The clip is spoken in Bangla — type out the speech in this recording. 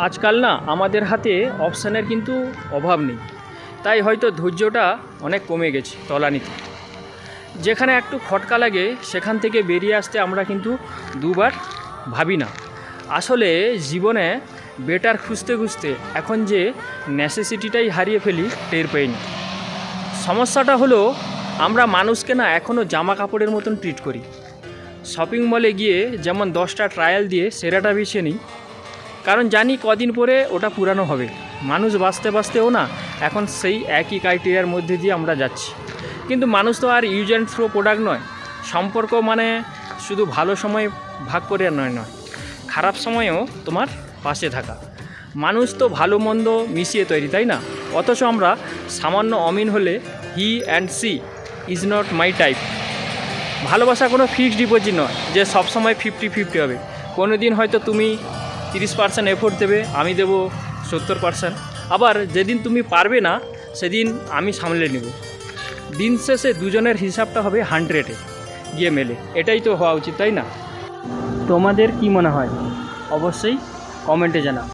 আজকাল না আমাদের হাতে অপশানের কিন্তু অভাব নেই, তাই হয়তো ধৈর্যটা অনেক কমে গেছে তলানিতে। যেখানে একটু খটকা লাগে সেখান থেকে বেরিয়ে আসতে আমরা কিন্তু দুবার ভাবি না। আসলে জীবনে বেটার খুঁজতে খুঁজতে এখন যে নেসেসিটিটাই হারিয়ে ফেলি টের পাই না। সমস্যাটা হলো আমরা মানুষকে না এখনও জামা কাপড়ের মতন ট্রিট করি। শপিং মলে গিয়ে যেমন 10টা ট্রায়াল দিয়ে সেরাটা বেছে নিই, কারণ জানি কদিন পরে ওটা পুরানো হবে। মানুষ বাঁচতে বাঁচতেও না এখন সেই একই ক্রাইটেরিয়ার মধ্যে দিয়ে আমরা যাচ্ছি। কিন্তু মানুষ তো আর ইউজ অ্যান্ড থ্রো প্রোডাক্ট নয়। সম্পর্ক মানে শুধু ভালো সময় ভাগ করে নয়, খারাপ সময়েও তোমার পাশে থাকা। মানুষ তো ভালো মন্দ মিশিয়ে তৈরি, তাই না? অথচ আমরা সামান্য অমিন হলে he and she is not my type. ভালোবাসা কোনো ফিক্সড ডিপোজিট নয় যে সবসময় 50-50 হবে। কোনো দিন হয়তো তুমি 30% এফোর্ট দেবে, আমি দেবো 70%। আবার যেদিন তুমি পারবে না সেদিন আমি সামলে নেব। দিন শেষে দুজনের হিসাবটা হবে 100-এ গিয়ে মেলে। এটাই তো হওয়া উচিত, তাই না? তোমাদের কি মনে হয় অবশ্যই কমেন্টে জানাও।